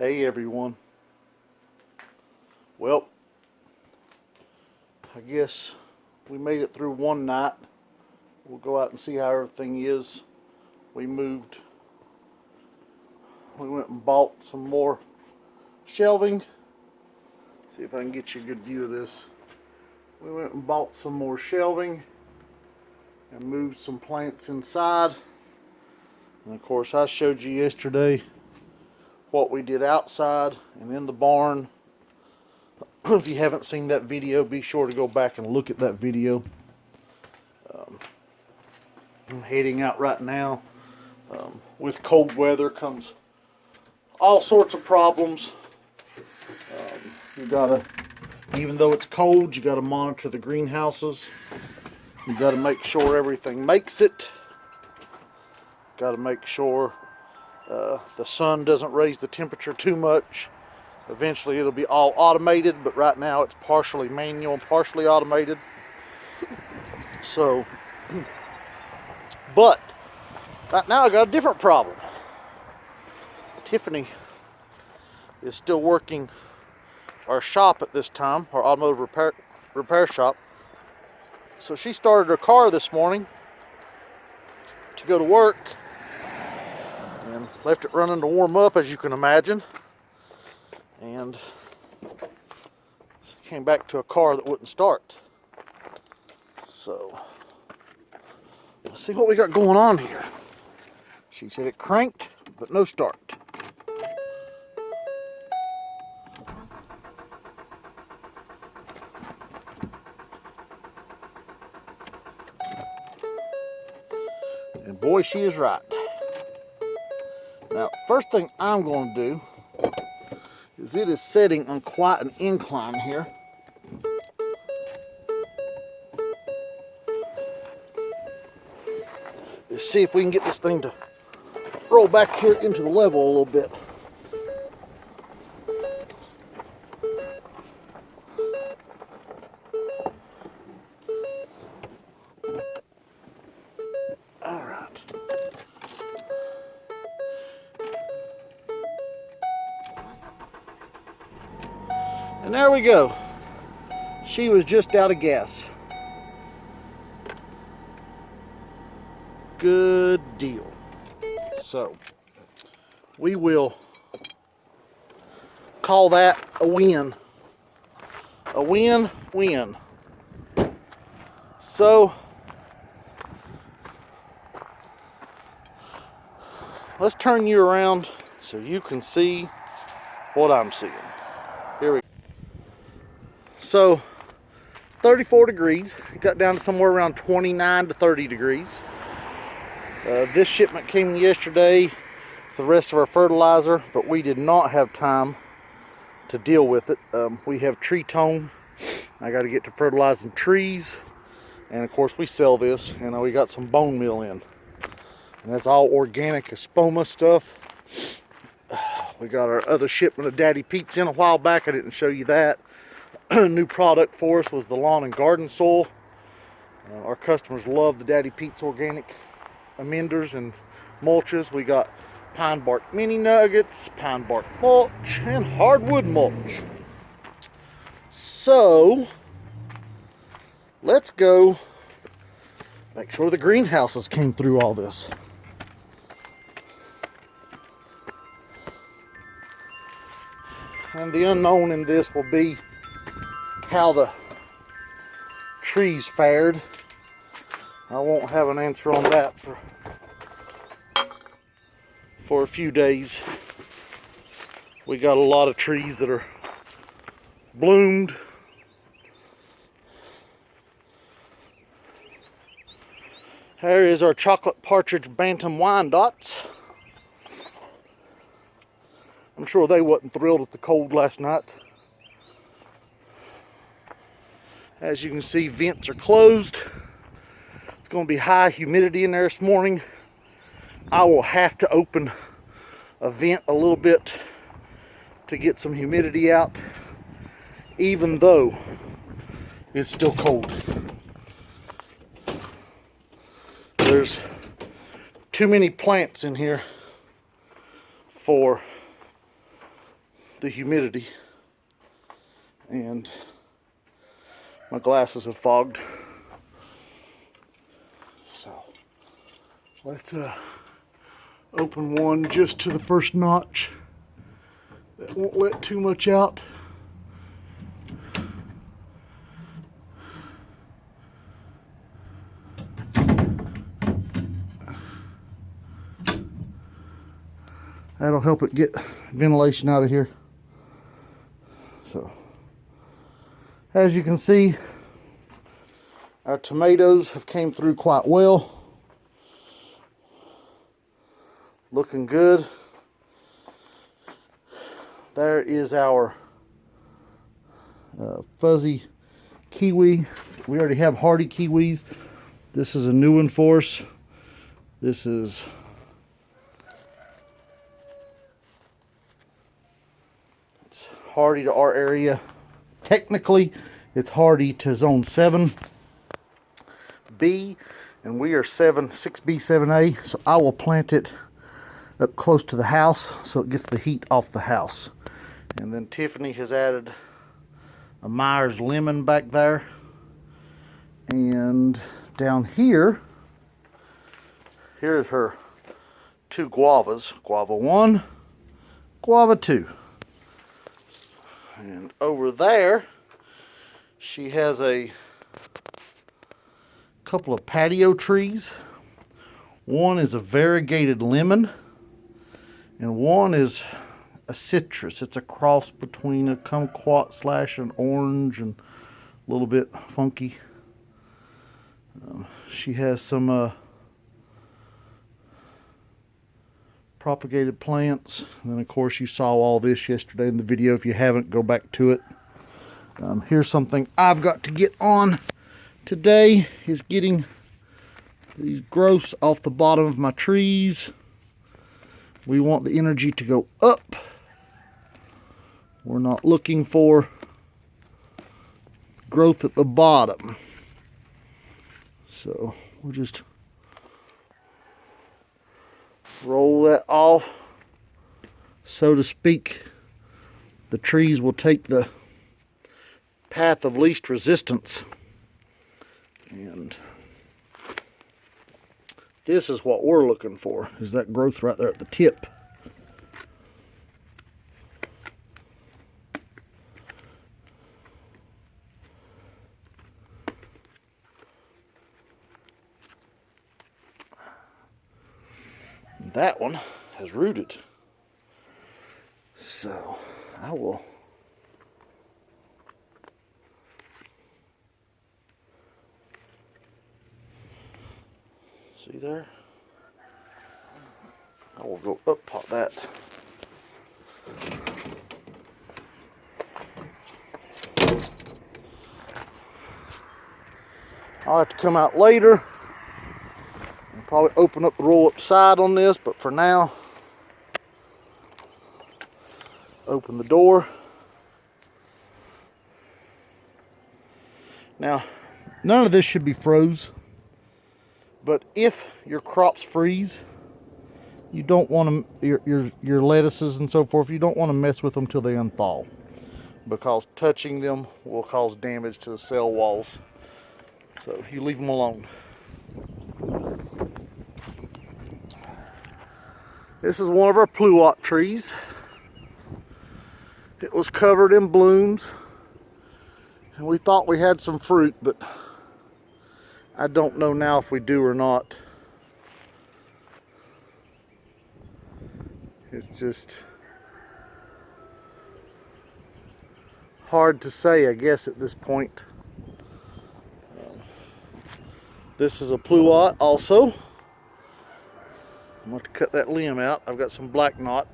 Hey everyone. Well, I guess we made it through one night. We'll go out and see how everything is. We went and bought some more shelving. See if I can get you a good view of this. We went and bought some more shelving and moved some plants inside. And of course I showed you yesterday what we did outside and in the barn. If you haven't seen that video, be sure to go back and look at that video. I'm heading out right now. With cold weather comes all sorts of problems. You gotta, even though it's cold, you gotta monitor the greenhouses. You gotta make sure everything makes it. Gotta make sure the sun doesn't raise the temperature too much. Eventually it'll be all automated, but right now it's partially manual and partially automated. So, but right now I got a different problem. Tiffany is still working our shop at this time, our automotive repair shop. So she started her car this morning to go to work and left it running to warm up, as you can imagine, and came back to a car that wouldn't start. So let's see what we got going on here. She said it cranked but no start. And boy, she is right. Now, first thing I'm going to do is it is setting on quite an incline here. Let's see if we can get this thing to roll back here into the level a little bit. All right. And there we go. She was just out of gas. Good deal. So we will call that a win. A win-win. So let's turn you around so you can see what I'm seeing. Here we go. So it's 34 degrees. It got down to somewhere around 29 to 30 degrees. This shipment came yesterday. It's the rest of our fertilizer, but we did not have time to deal with it. We have tree tone. I got to get to fertilizing trees, and of course we sell this, and we got some bone meal in, and that's all organic Espoma stuff. We got our other shipment of Daddy Pete's in a while back. I didn't show you that. New product for us was the lawn and garden soil. Our customers love the Daddy Pete's organic amenders and mulches. We got pine bark mini nuggets, pine bark mulch, and hardwood mulch. So let's go make sure the greenhouses came through all this. And the unknown in this will be how the trees fared. I won't have an answer on that for a few days. We got a lot of trees that are bloomed. There is our chocolate partridge bantam Wyandottes. I'm sure they wasn't thrilled at the cold last night. As you can see, vents are closed. It's going to be high humidity in there this morning. I will have to open a vent a little bit to get some humidity out, even though it's still cold. There's too many plants in here for the humidity, and my glasses have fogged. So let's open one just to the first notch. That won't let too much out. That'll help it get ventilation out of here. So, as you can see, our tomatoes have came through quite well. Looking good. There is our fuzzy kiwi. We already have hardy kiwis. This is a new one for us. This is hardy to our area. Technically, it's hardy to zone 7B, and we are 6B, 7A, so I will plant it up close to the house so it gets the heat off the house. And then Tiffany has added a Myers lemon back there. And down here, here's her 2 guavas. Guava 1, guava 2. And over there, she has a couple of patio trees. One is a variegated lemon, and one is a citrus. It's a cross between a kumquat / an orange, and a little bit funky. She has some propagated plants. And then of course you saw all this yesterday in the video. If you haven't, go back to it. Here's something I've got to get on today, is getting these growths off the bottom of my trees. We want the energy to go up. We're not looking for growth at the bottom. So we'll just roll that off, so to speak. The trees will take the path of least resistance, and this is what we're looking for, is that growth right there at the tip. That one has rooted, so I will see there. I will go up pot that. I'll have to come out later and probably open up the roll up side on this, but for now, open the door. Now, none of this should be froze, but if your crops freeze, you don't want to, your lettuces and so forth, you don't want to mess with them till they unthaw, because touching them will cause damage to the cell walls. So you leave them alone. This is one of our pluot trees. It was covered in blooms, and we thought we had some fruit, but I don't know now if we do or not. It's just hard to say, I guess, at this point. This is a pluot also. I'm going to cut that limb out. I've got some black knot.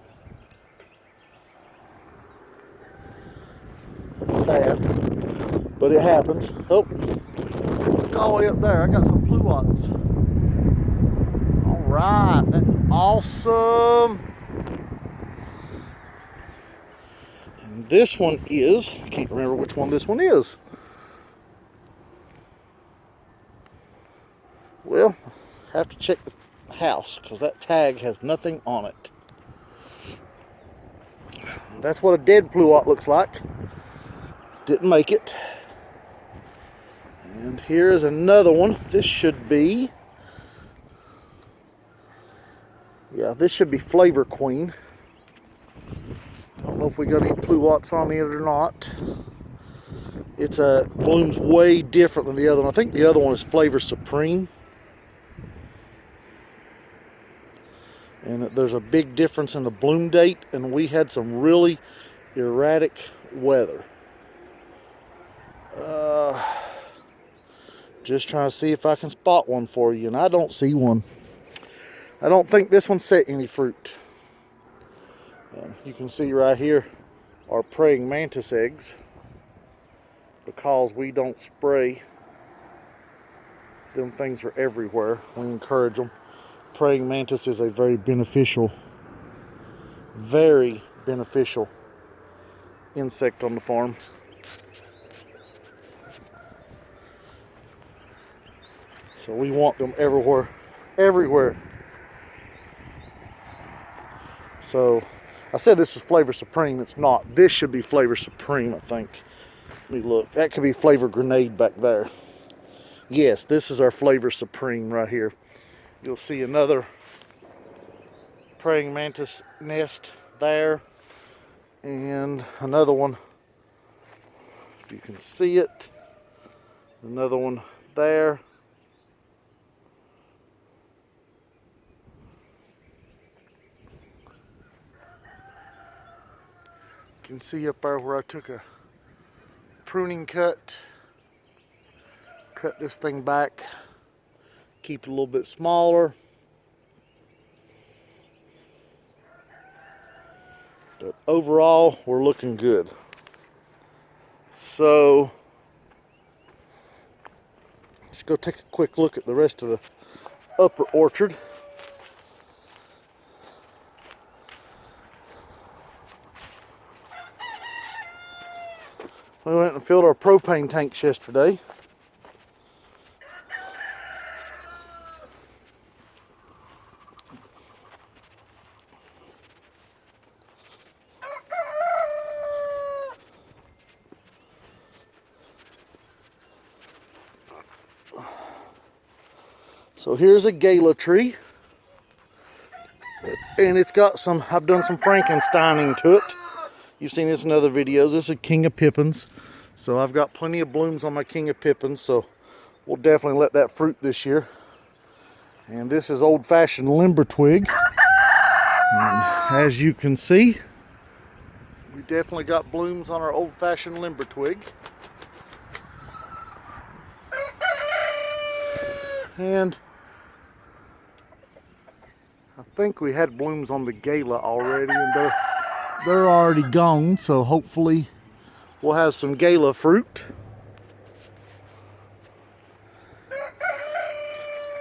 It's sad, but it happens. Oh, look all the way up there. I got some pluots. All right, that's awesome. And this one is, I can't remember which one this one is. Well, have to check the house because that tag has nothing on it. That's what a dead pluot looks like. Didn't make it. And here is another one. This should be, yeah, this should be Flavor Queen. I don't know if we got any pluots on it or not. It's blooms way different than the other one. I think the other one is Flavor Supreme. And there's a big difference in the bloom date, and we had some really erratic weather. Just trying to see if I can spot one for you, and I don't see one. I don't think this one set any fruit. You can see right here are praying mantis eggs, because we don't spray. Them things are everywhere. We encourage them. Praying mantis is a very beneficial insect on the farm. So we want them everywhere. So I said this was Flavor Supreme. It's not. This should be Flavor Supreme, I think. Let me look. That could be Flavor Grenade back there. Yes, this is our Flavor Supreme right here. You'll see another praying mantis nest there, and another one, if you can see it, another one there. You can see up there where I took a pruning cut this thing back, keep it a little bit smaller. But overall, we're looking good. So let's go take a quick look at the rest of the upper orchard. We went and filled our propane tanks yesterday. So here's a gala tree, and it's got some, I've done some Frankensteining to it. You've seen this in other videos. This is King of Pippins. So I've got plenty of blooms on my King of Pippins, so we'll definitely let that fruit this year. And this is old-fashioned limber twig. And as you can see, we definitely got blooms on our old-fashioned limber twig. And I think we had blooms on the gala already, and they're already gone, so hopefully we'll have some gala fruit.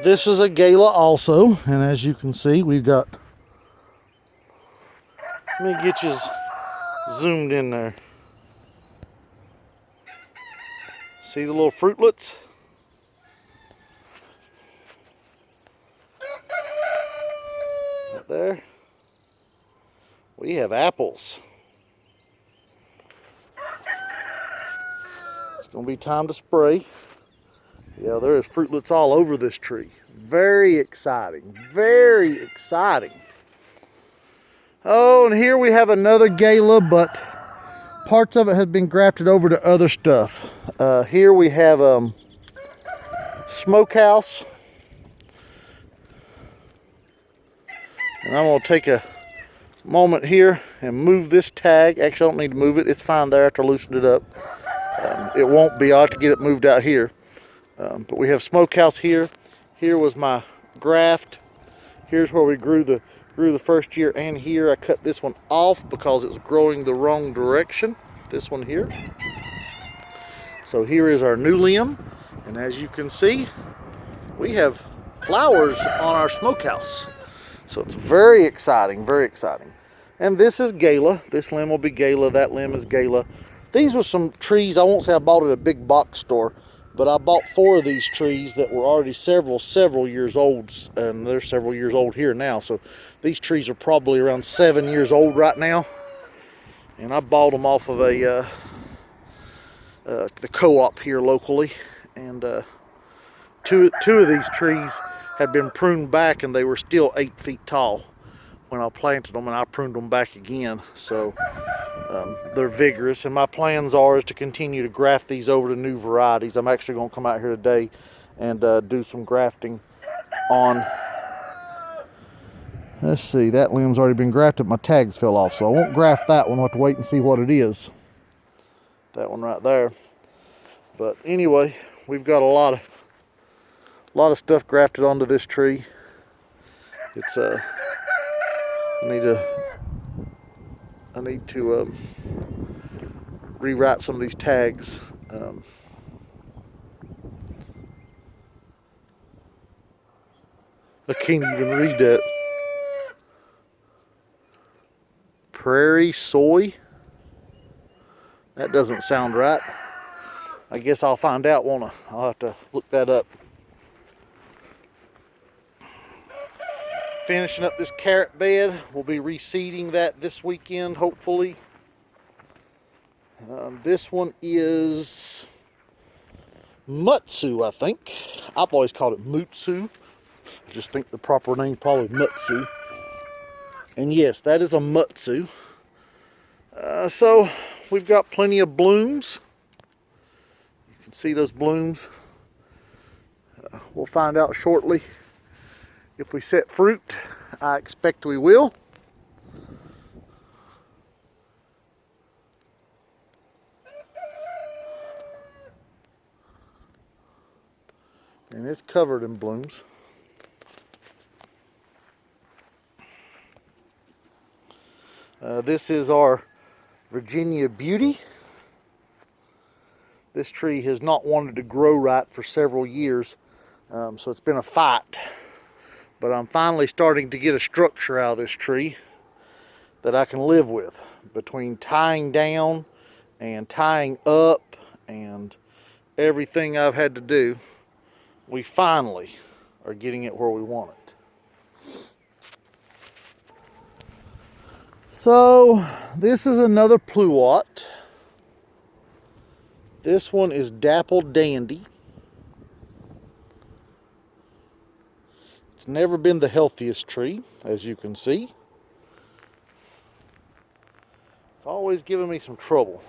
This is a gala also, and as you can see, we've got, let me get you zoomed in there. See the little fruitlets? Right there. We have apples. It's going to be time to spray. Yeah, there is fruitlets all over this tree. Very exciting. Very exciting. Oh, and here we have another gala, but parts of it have been grafted over to other stuff. Here we have smokehouse. And I'm going to take a moment here and move this tag. Actually, I don't need to move it. It's fine there after I loosened it up. It won't be. I'll have to get it moved out here. But we have smokehouse here. Here was my graft. Here's where we grew the first year, and here I cut this one off because it was growing the wrong direction. This one here. So here is our new limb, and as you can see, we have flowers on our smokehouse. So it's very exciting, very exciting. And this is gala. This limb will be gala. That limb is gala. These were some trees. I won't say I bought at a big box store, but I bought 4 of these trees that were already several years old, and they're several years old here now. So these trees are probably around 7 years old right now. And I bought them off of the co-op here locally, and two of these trees had been pruned back, and they were still 8 feet tall when I planted them, and I pruned them back again. So they're vigorous, and my plans is to continue to graft these over to new varieties. I'm actually going to come out here today and do some grafting on. Let's see, that limb's already been grafted. My tags fell off, so I won't graft that one. I'll have to wait and see what it is. That one right there. But anyway, we've got a lot of stuff grafted onto this tree. It's I need to rewrite some of these tags. I can't even read that. Prairie soy? That doesn't sound right. I guess I'll find out, won't I? I'll have to look that up. Finishing up this carrot bed. We'll be reseeding that this weekend, hopefully. This one is Mutsu, I think. I've always called it Mutsu. I just think the proper name probably Mutsu. And yes, that is a Mutsu. So we've got plenty of blooms. You can see those blooms. We'll find out shortly if we set fruit. I expect we will. And it's covered in blooms. This is our Virginia Beauty. This tree has not wanted to grow right for several years, so it's been a fight. But I'm finally starting to get a structure out of this tree that I can live with. Between tying down and tying up and everything I've had to do, we finally are getting it where we want it. So this is another Pluot. This one is Dappled Dandy. It's never been the healthiest tree, as you can see. It's always given me some trouble.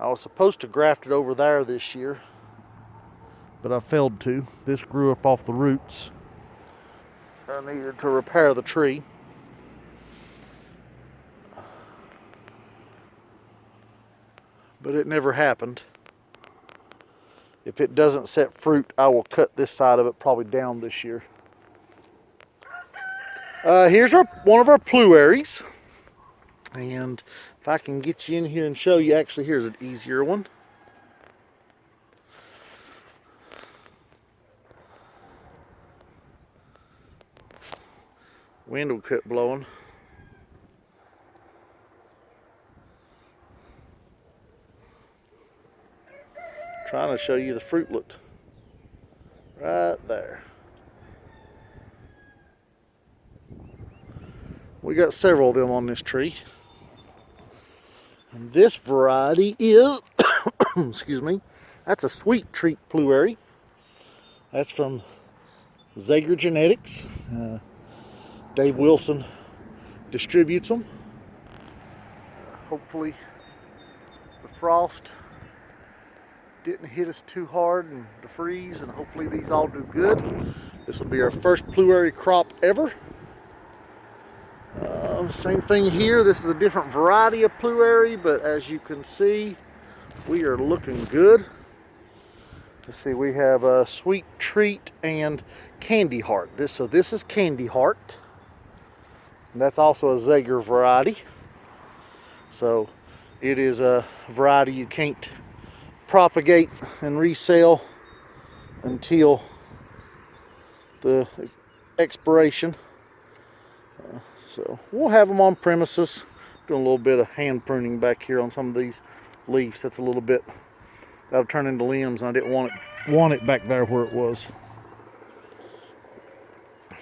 I was supposed to graft it over there this year, but I failed to. This grew up off the roots. I needed to repair the tree. But it never happened. If it doesn't set fruit, I will cut this side of it probably down this year. Here's one of our Pluaries. And if I can get you in here and show you, actually here's an easier one. Wind will quit blowing. Trying to show you the fruitlet right there. We got several of them on this tree. And this variety is, excuse me, that's a Sweet Treat Pluary. That's from Zager Genetics. Dave Wilson distributes them. Hopefully the frost didn't hit us too hard and the freeze, and hopefully these all do good. This will be our first Pluary crop ever. Same thing here. This is a different variety of Pluary, but as you can see, we are looking good. Let's see, we have a Sweet Treat and Candy Heart. This is Candy Heart. And that's also a Zager variety. So it is a variety you can't propagate and resell until the expiration. So we'll have them on premises. Doing a little bit of hand pruning back here on some of these leaves. That's a little bit, that'll turn into limbs, and I didn't want it back there where it was.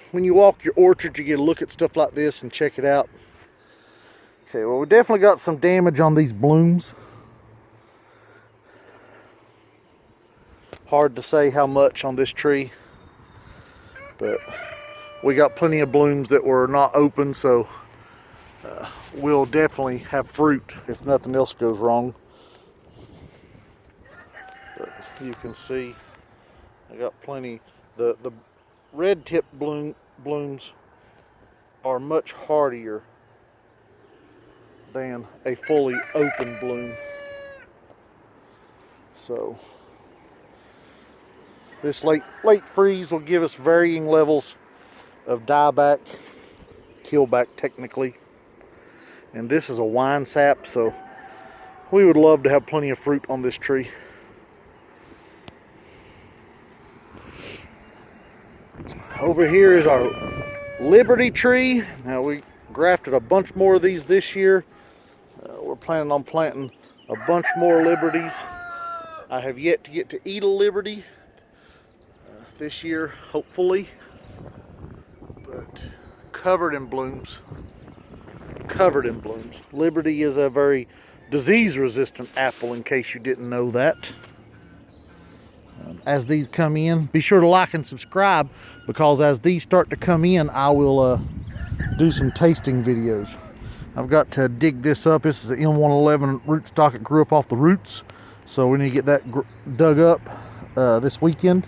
When you walk your orchard, you get to look at stuff like this and check it out. Okay, well, we definitely got some damage on these blooms. Hard to say how much on this tree, but we got plenty of blooms that were not open, so we'll definitely have fruit if nothing else goes wrong. But you can see I got plenty. The red tip blooms are much hardier than a fully open bloom. So this late freeze will give us varying levels of dieback, killback technically. And this is a wine sap, so we would love to have plenty of fruit on this tree. Over here is our Liberty tree. Now we grafted a bunch more of these this year. We're planning on planting a bunch more Liberties. I have yet to get to eat a Liberty this year, hopefully. But covered in blooms. Covered in blooms. Liberty is a very disease-resistant apple, in case you didn't know that. As these come in, be sure to like and subscribe, because as these start to come in, I will do some tasting videos. I've got to dig this up. This is an M111 rootstock. It grew up off the roots, so we need to get that dug up this weekend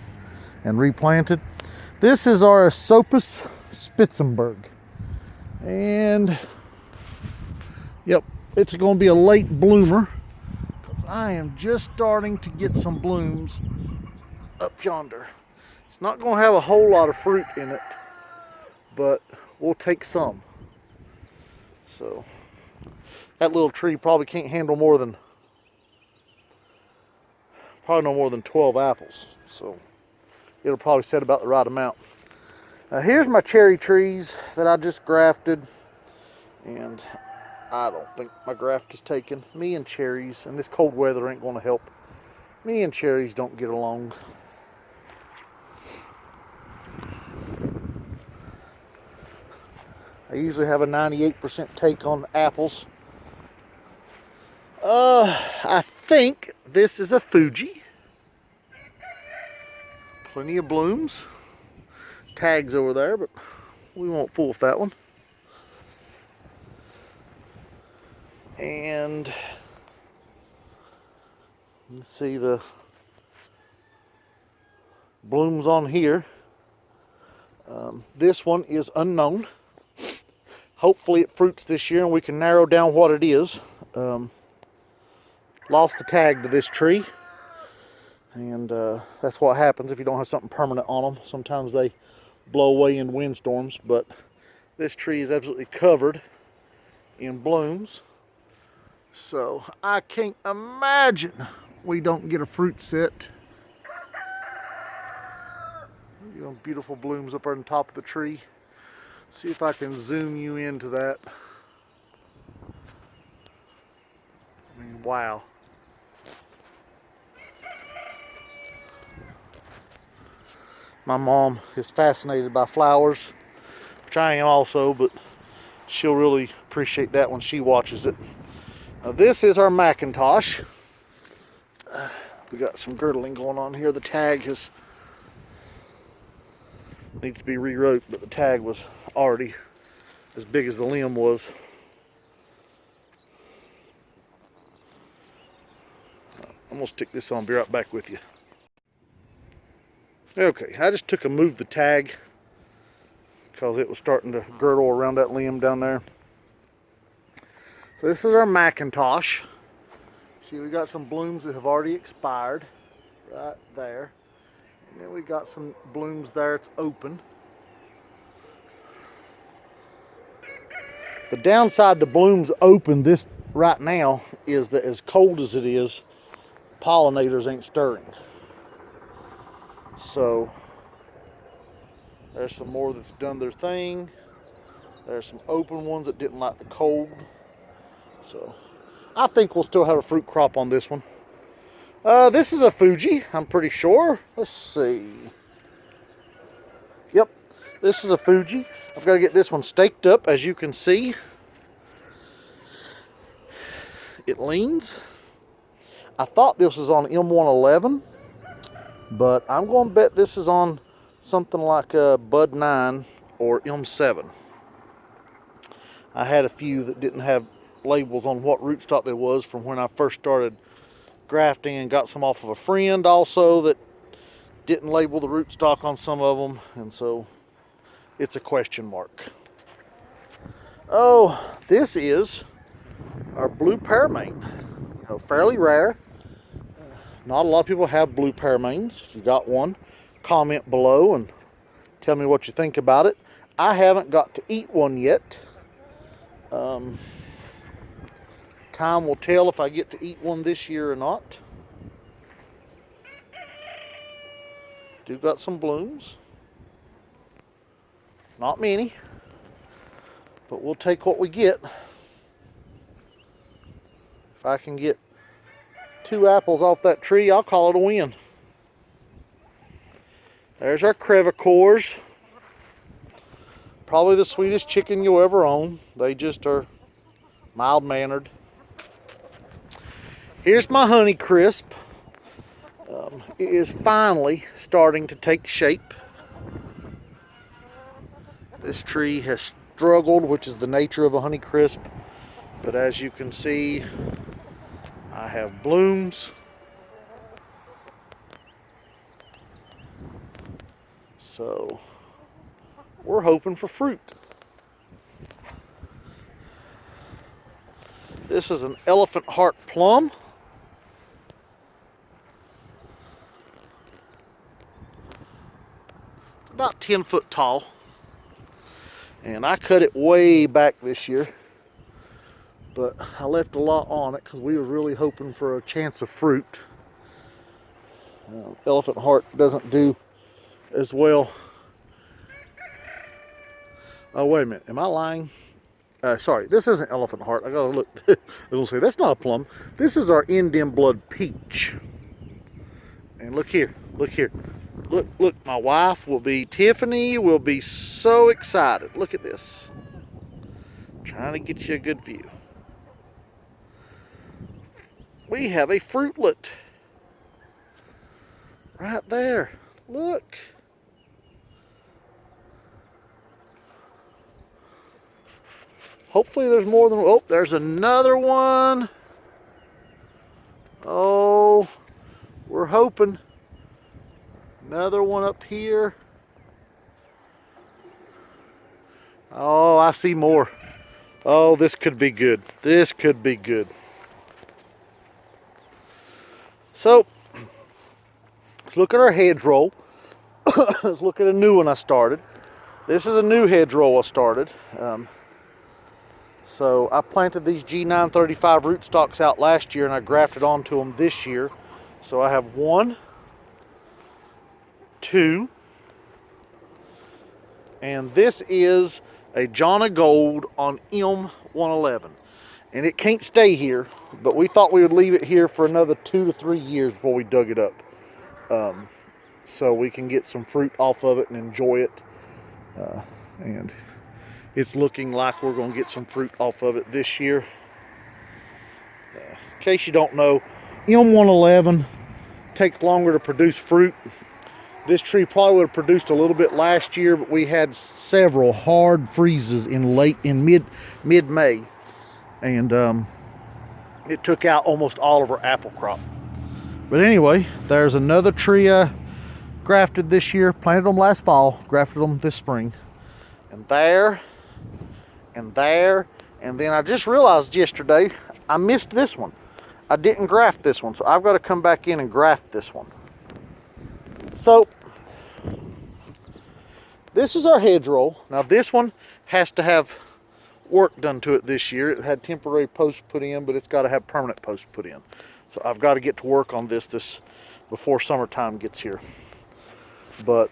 and replanted. This is our Asopus Spitzenberg, and yep, it's going to be a late bloomer, because I am just starting to get some blooms up yonder. It's not going to have a whole lot of fruit in it, but we'll take some. So that little tree probably can't handle no more than 12 apples, so it'll probably set about the right amount. Here's my cherry trees that I just grafted, and I don't think my graft is taken. Me and cherries, and this cold weather ain't going to help. Me and cherries don't get along. I usually have a 98% take on apples. I think this is a Fuji. Plenty of blooms. Tags over there, but we won't fool with that one. And let's see the blooms on here. This one is unknown. Hopefully it fruits this year and we can narrow down what it is. Lost the tag to this tree, and that's what happens if you don't have something permanent on them. Sometimes they blow away in windstorms, but this tree is absolutely covered in blooms, so I can't imagine we don't get a fruit set. You know, beautiful blooms up on top of the tree. See if I can zoom you into that. I mean, wow. My mom is fascinated by flowers, which I am also, but she'll really appreciate that when she watches it. Now, this is our Macintosh. We got some girdling going on here. The tag needs to be rewrote, but the tag was already as big as the limb was. I'm gonna stick this on, be right back with you. Okay, I just took and moved the tag because it was starting to girdle around that limb down there. So this is our Macintosh. See, we got some blooms that have already expired right there. And then we got some blooms there, it's open. The downside to blooms open this right now is that as cold as it is, pollinators ain't stirring. So there's some more that's done their thing. There's some open ones that didn't like the cold. So I think we'll still have a fruit crop on this one. This is a Fuji, I'm pretty sure. Let's see. Yep, this is a Fuji. I've got to get this one staked up, as you can see. it leans. I thought this was on M111, but I'm going to bet this is on something like a Bud 9 or M7. I had a few that didn't have labels on what rootstock there was from when I first started grafting, and got some off of a friend also that didn't label the rootstock on some of them, and so it's a question mark. Oh, this is our blue pearmain. Fairly rare. Not a lot of people have blue pearmains. If you got one, comment below and tell me what you think about it. I haven't got to eat one yet. Time will tell if I get to eat one this year or not. Do got some blooms. Not many, but we'll take what we get. If I can get 2 apples off that tree, I'll call it a win. There's our crevicores. Probably the sweetest chicken you'll ever own. They just are mild-mannered. Here's my Honeycrisp. It is finally starting to take shape. This tree has struggled, which is the nature of a Honeycrisp, but as you can see, I have blooms. So we're hoping for fruit. This is an elephant heart plum. It's about 10 foot tall. And I cut it way back this year, but I left a lot on it because we were really hoping for a chance of fruit. Elephant heart doesn't do as well. Oh, wait a minute, am I lying? Sorry, this isn't elephant heart. I gotta look. I was gonna say that's not a plum. This is our Indian blood peach. And look here, look here. Look, my wife will be, Tiffany will be so excited. Look at this. Trying to get you a good view. We have a fruitlet. Right there. Look. Hopefully there's more than, oh, there's another one. Oh, we're hoping. Another one up here. Oh, I see more. Oh, this could be good. This could be good. So, let's look at our hedgerow. Let's look at a new one I started. This is a new hedgerow I started. So I planted these G935 rootstocks out last year and I grafted onto them this year. So I have 1, 2, and this is a John of Gold on M111, and it can't stay here, but we thought we would leave it here for another 2 to 3 years before we dug it up, so we can get some fruit off of it and enjoy it. And it's looking like we're going to get some fruit off of it this year. In case you don't know, M111 takes longer to produce fruit. This tree probably would have produced a little bit last year, but we had several hard freezes in mid-May, and it took out almost all of our apple crop. But anyway, there's another tree I grafted this year. Planted them last fall, grafted them this spring, and there, and there, and then I just realized yesterday I missed this one. I didn't graft this one, so I've got to come back in and graft this one. So this is our hedgerow. Now this one has to have work done to it this year. It had temporary posts put in, but it's got to have permanent posts put in. So I've got to get to work on this before summertime gets here. But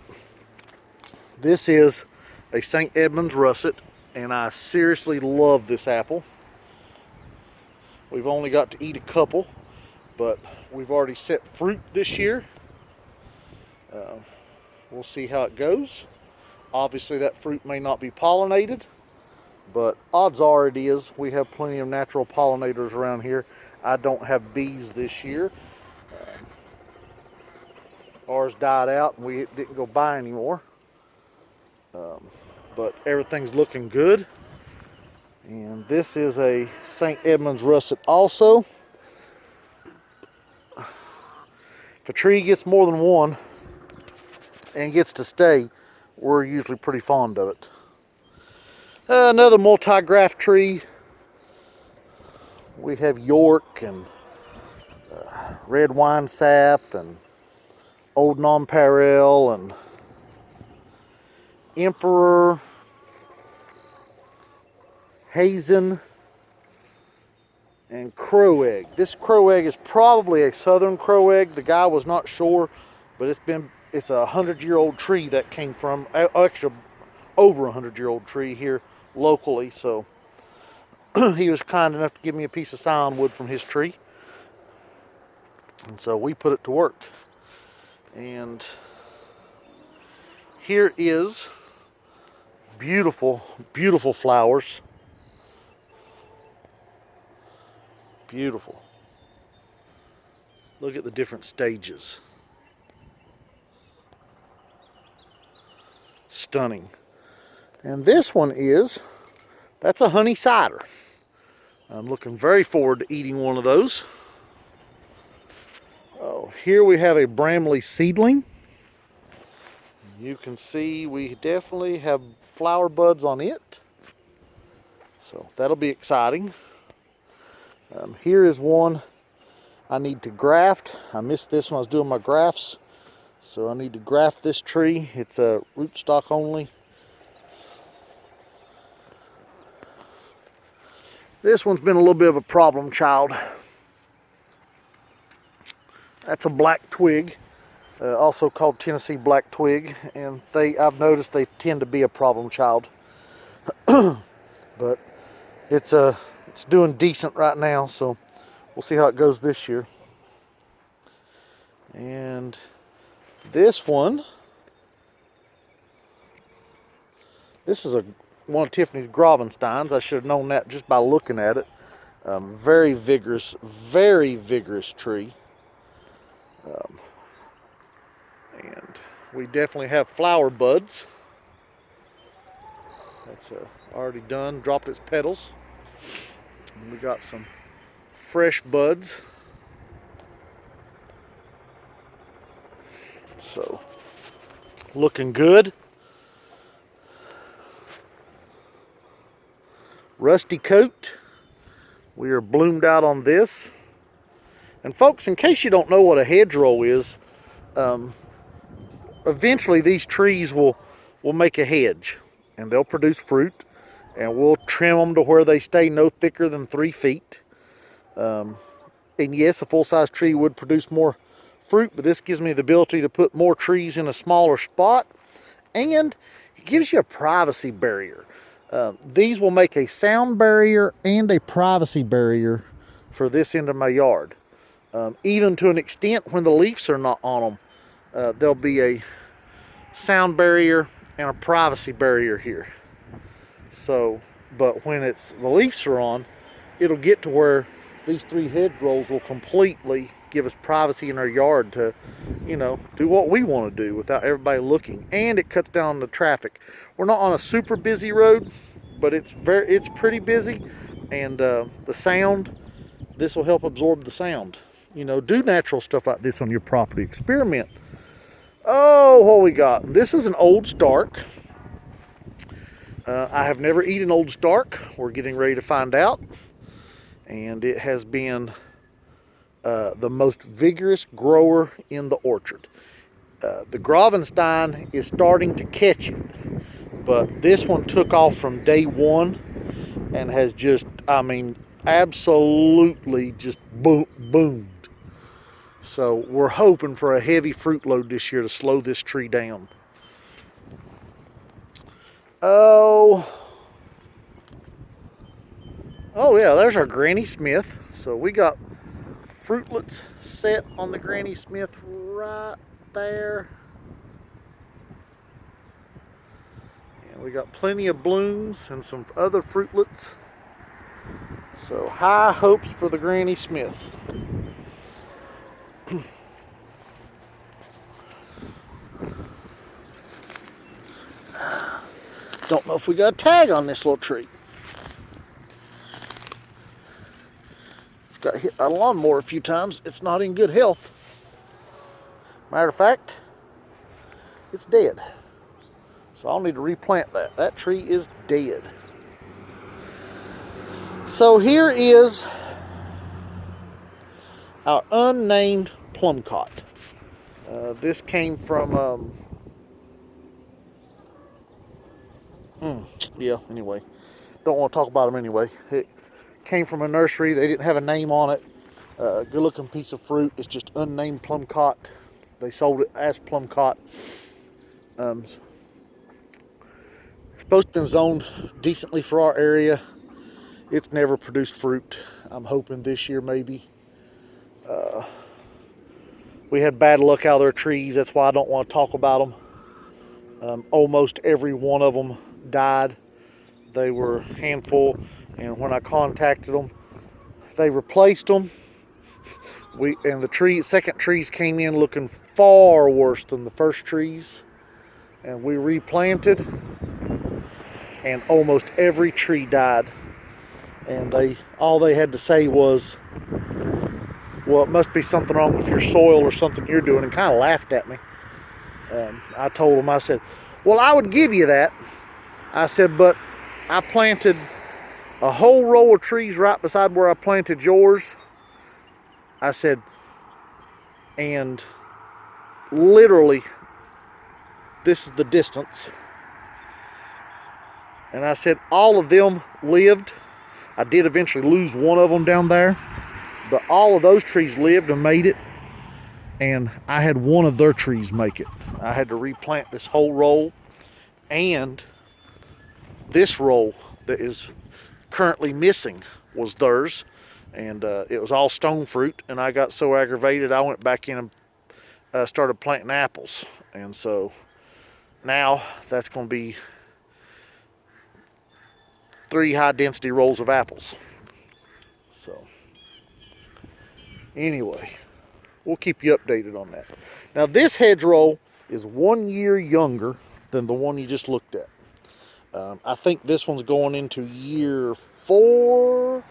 this is a St. Edmunds russet, and I seriously love this apple. We've only got to eat a couple, but we've already set fruit this year. We'll see how it goes. Obviously that fruit may not be pollinated, but odds are it is. We have plenty of natural pollinators around here. I don't have bees this year. Ours died out and we didn't go buy anymore. But everything's looking good. And this is a St. Edmunds russet also. If a tree gets more than one and gets to stay, we're usually pretty fond of it. Another multi-graft tree. We have York and red wine sap and old nonpareil and emperor, hazen, and crow egg. This crow egg is probably a southern crow egg. The guy was not sure, but it's a 100-year-old tree that came from, actually over a 100-year-old tree here locally. So he was kind enough to give me a piece of scion wood from his tree, and so we put it to work. And here is beautiful, beautiful flowers. Beautiful. Look at the different stages. Stunning. And this one that's a honey cider. I'm looking very forward to eating one of those. Oh, here we have a Bramley seedling. You can see we definitely have flower buds on it. So that'll be exciting. Here is one I need to graft. I missed this when I was doing my grafts. So I need to graft this tree. It's a rootstock only. This one's been a little bit of a problem child. That's a black twig, also called Tennessee black twig, and I've noticed they tend to be a problem child. But it's doing decent right now, so we'll see how it goes this year. And this one, this is one of Tiffany's Gravensteins. I should have known that just by looking at it. Very vigorous tree. And we definitely have flower buds. That's already done, dropped its petals. And we got some fresh buds. So, looking good. Rusty coat. We are bloomed out on this. And folks, in case you don't know what a hedgerow is, eventually these trees will make a hedge and they'll produce fruit, and we'll trim them to where they stay no thicker than 3 feet. And yes, a full-size tree would produce more fruit, but this gives me the ability to put more trees in a smaller spot, and it gives you a privacy barrier. These will make a sound barrier and a privacy barrier for this end of my yard. Even to an extent, when the leaves are not on them, there'll be a sound barrier and a privacy barrier here. So, but when the leaves are on, it'll get to where these 3 hedgerows will completely give us privacy in our yard to, do what we want to do without everybody looking. And it cuts down the traffic. We're not on a super busy road, but it's pretty busy, and the sound, this will help absorb the sound. Do natural stuff like this on your property. Experiment. Oh, what we got? This is an old Stark. I have never eaten old Stark. We're getting ready to find out. And it has been the most vigorous grower in the orchard. The Gravenstein is starting to catch it, but this one took off from day one and has just, absolutely just boomed. So we're hoping for a heavy fruit load this year to slow this tree down. Oh yeah, there's our Granny Smith. So we got fruitlets set on the Granny Smith right there. And we got plenty of blooms and some other fruitlets. So high hopes for the Granny Smith. Don't know if we got a tag on this little tree. It's got hit by a lawnmower a few times. It's not in good health. Matter of fact, it's dead. So I'll need to replant that. That tree is dead. So here is our unnamed plum cot. This came from, anyway. Don't want to talk about them anyway. It came from a nursery. They didn't have a name on it. Good looking piece of fruit. It's just unnamed plum cot. They sold it as plum cot. Supposed to be zoned decently for our area. It's never produced fruit. I'm hoping this year maybe. We had bad luck out of their trees. That's why I don't want to talk about them. Almost every one of them died. They were a handful, and when I contacted them, they replaced them. And the second trees came in looking far worse than the first trees, and we replanted, and almost every tree died. And all they had to say was, well, it must be something wrong with your soil or something you're doing, and kind of laughed at me. I told them, I said, well, I would give you that. I said, but I planted a whole row of trees right beside where I planted yours. I said, and literally, this is the distance. And I said, all of them lived. I did eventually lose one of them down there, but all of those trees lived and made it. And I had one of their trees make it. I had to replant this whole row, and this row that is currently missing was theirs. And it was all stone fruit, and I got so aggravated I went back in and started planting apples. And so now that's going to be 3 high density rows of apples. So anyway, we'll keep you updated on that. Now this hedgerow is 1 year younger than the one you just looked at. I think this one's going into year 4,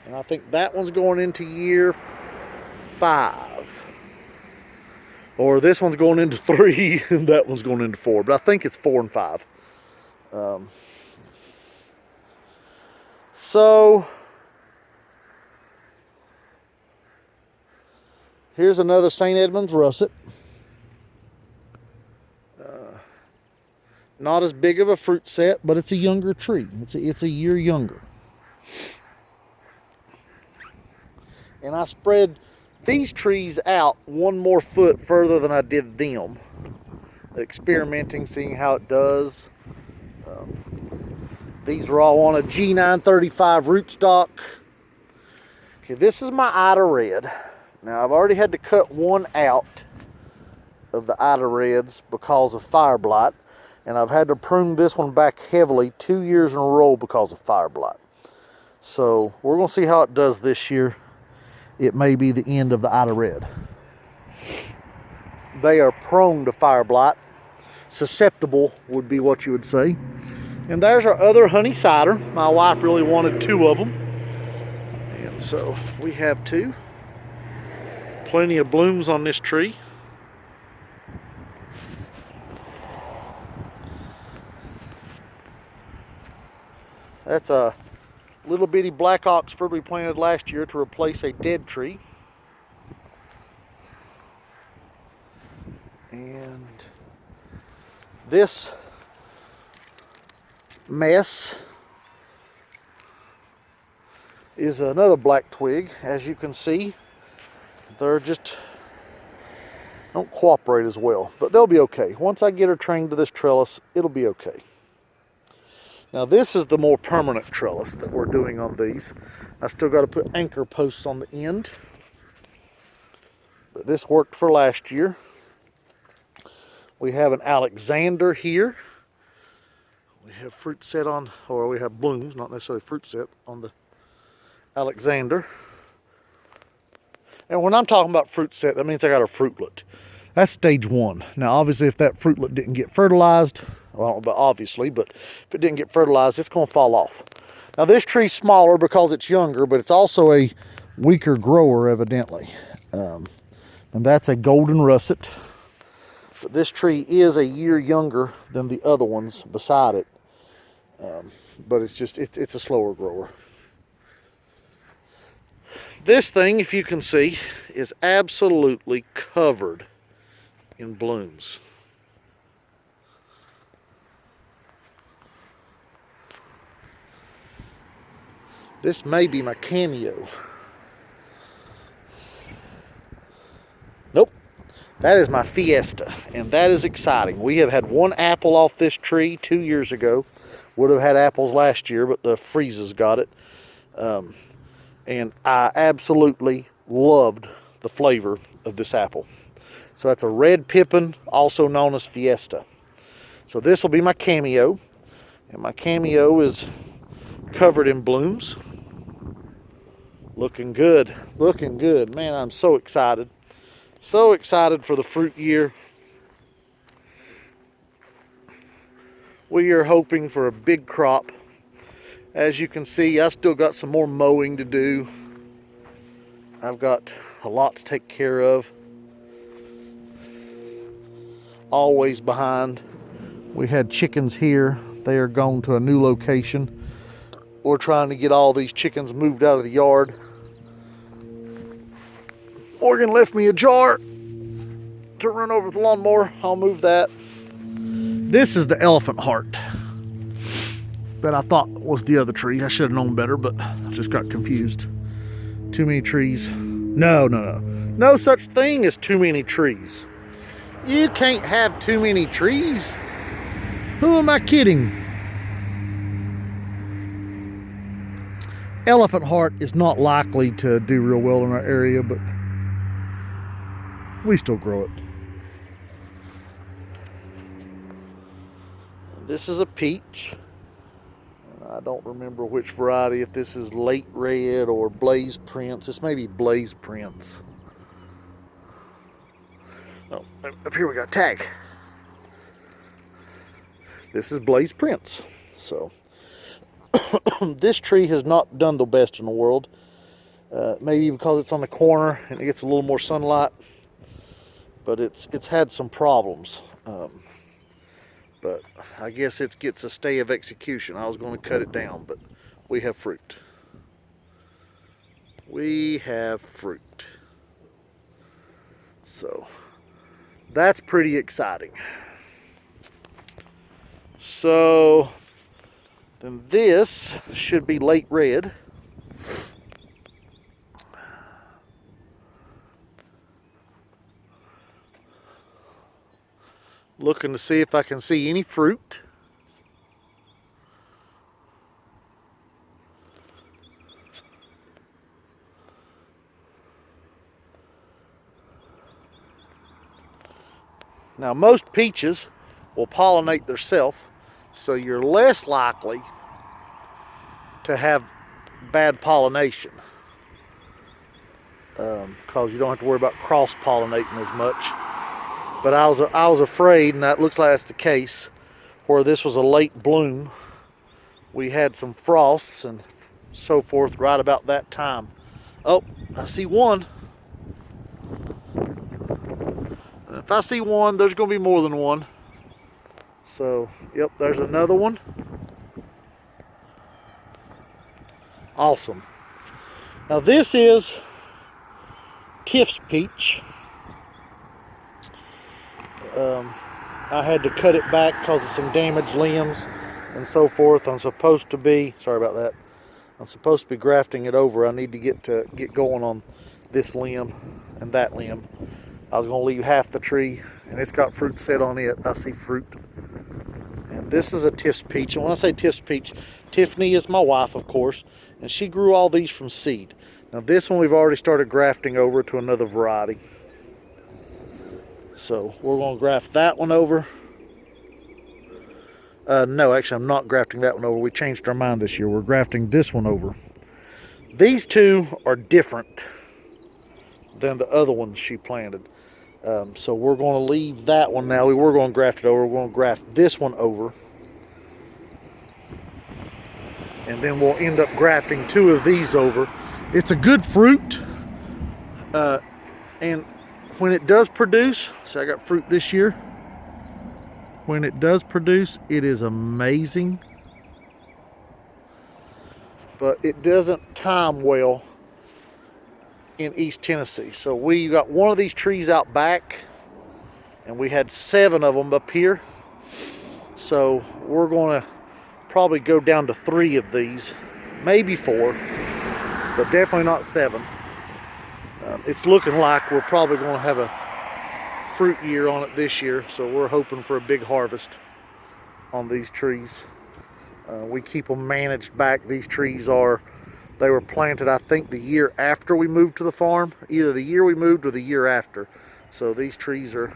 and I think that one's going into year 5. Or this one's going into 3, and that one's going into 4. But I think it's 4 and 5. So here's another St. Edmunds russet. Not as big of a fruit set, but it's a younger tree. It's a year younger. And I spread these trees out 1 more foot further than I did them. Experimenting, seeing how it does. These are all on a G935 rootstock. Okay, this is my Ida Red. Now I've already had to cut one out of the Ida Reds because of fire blight. And I've had to prune this one back heavily 2 years in a row because of fire blight. So we're going to see how it does this year. It may be the end of the Ida Red. They are prone to fire blight. Susceptible would be what you would say. And there's our other honey cider. My wife really wanted 2 of them. And so we have 2. Plenty of blooms on this tree. That's a little bitty black Oxford we planted last year to replace a dead tree. And this mess is another black twig. As you can see, they're just don't cooperate as well, but they'll be okay. Once I get her trained to this trellis, it'll be okay. Now this is the more permanent trellis that we're doing on these. I still got to put anchor posts on the end, but this worked for last year. We have an Alexander here. We have fruit set on, or we have blooms, not necessarily fruit set, on the Alexander. And when I'm talking about fruit set, that means I got a fruitlet. That's stage 1. Now, obviously, if that fruitlet didn't get fertilized, well, but obviously, but if it didn't get fertilized, it's going to fall off. Now, this tree's smaller because it's younger, but it's also a weaker grower, evidently. And that's a golden russet. But this tree is a year younger than the other ones beside it. But it's a slower grower. This thing, if you can see, is absolutely covered in blooms. This may be my cameo. Nope, that is my Fiesta, and that is exciting. We have had one apple off this tree 2 years ago. Would have had apples last year, but the freezes got it. And I absolutely loved the flavor of this apple. So that's a red pippin, also known as Fiesta. So this will be my cameo, and my cameo is covered in blooms. Looking good, looking good. Man, I'm so excited. So excited for the fruit year. We are hoping for a big crop. As you can see, I've still got some more mowing to do. I've got a lot to take care of. Always behind. We had chickens here. They are gone to a new location. We're trying to get all these chickens moved out of the yard. Morgan left me a jar to run over with the lawnmower. I'll move that. This is the elephant heart that I thought was the other tree. I should have known better, but I just got confused. Too many trees. No. No such thing as too many trees. You can't have too many trees. Who am I kidding? Elephant heart is not likely to do real well in our area, but we still grow it. This is a peach. I don't remember which variety, if this is Late Red or Blaze Prince. This may be Blaze Prince. Oh, up here we got tag. This is Blaze Prince. So, this tree has not done the best in the world. Maybe because it's on the corner and it gets a little more sunlight. But it's had some problems. But I guess it gets a stay of execution. I was going to cut it down, but we have fruit. We have fruit. So that's pretty exciting. So then this should be Late Red. Looking to see if I can see any fruit. Now, most peaches will pollinate themselves, so you're less likely to have bad pollination because you don't have to worry about cross-pollinating as much. But I was afraid, and that looks like that's the case, where this was a late bloom. We had some frosts and so forth right about that time. Oh, I see one. And if I see one, there's going to be more than one. So, yep, there's another one. Awesome. Now this is Tiff's peach. I had to cut it back because of some damaged limbs and so forth. I'm supposed to be, sorry about that, I'm supposed to be grafting it over. I need to get going on this limb and that limb. I was going to leave half the tree, and it's got fruit set on it. I see fruit. And this is a Tiff's peach. And when I say Tiff's peach, Tiffany is my wife, of course, and she grew all these from seed. Now this one we've already started grafting over to another variety. So we're going to graft that one over. No, actually, I'm not grafting that one over. We changed our mind this year. We're grafting this one over. These two are different than the other ones she planted. So we're going to leave that one now. We were going to graft it over. We're going to graft this one over. And then we'll end up grafting 2 of these over. It's a good fruit. And when it does produce, so I got fruit this year. When it does produce, it is amazing. But it doesn't time well in East Tennessee. So we got one of these trees out back, and we had 7 of them up here. So we're going to probably go down to 3 of these, maybe 4, but definitely not 7. It's looking like we're probably going to have a fruit year on it this year, so we're hoping for a big harvest on these trees. We keep them managed back. These trees they were planted, I think, the year after we moved to the farm, either the year we moved or the year after. So these trees are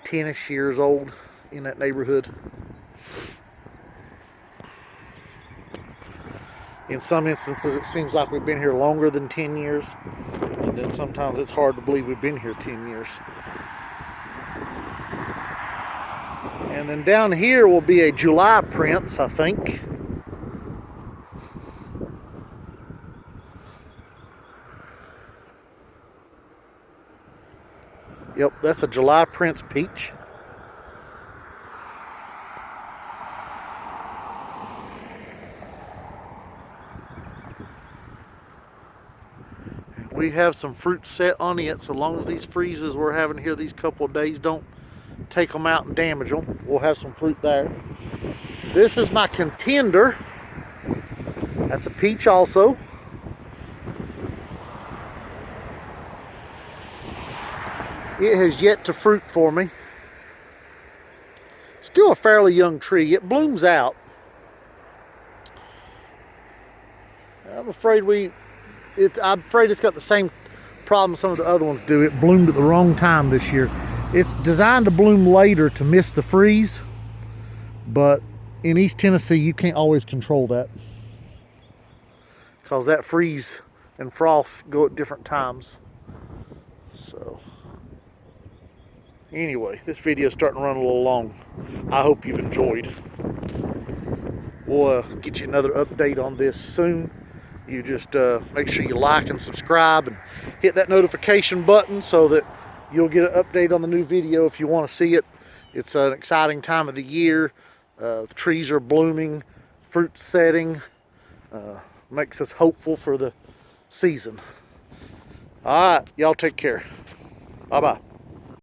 10-ish years old in that neighborhood. In some instances, it seems like we've been here longer than 10 years. And then sometimes it's hard to believe we've been here 10 years. And then down here will be a July Prince, I think. Yep, that's a July Prince peach. We have some fruit set on it, so long as these freezes we're having here these couple of days don't take them out and damage them, we'll have some fruit there. This is my Contender. That's a peach also. It has yet to fruit for me. Still a fairly young tree. It blooms out. I'm afraid it's got the same problem some of the other ones do. It bloomed at the wrong time this year. It's designed to bloom later to miss the freeze, but in East Tennessee you can't always control that, because that freeze and frost go at different times. So anyway, this video is starting to run a little long. I hope you've enjoyed. We'll get you another update on this soon. You just make sure you like and subscribe and hit that notification button so that you'll get an update on the new video if you want to see it. It's an exciting time of the year. The trees are blooming, fruit setting. Makes us hopeful for the season. All right, y'all take care. Bye-bye.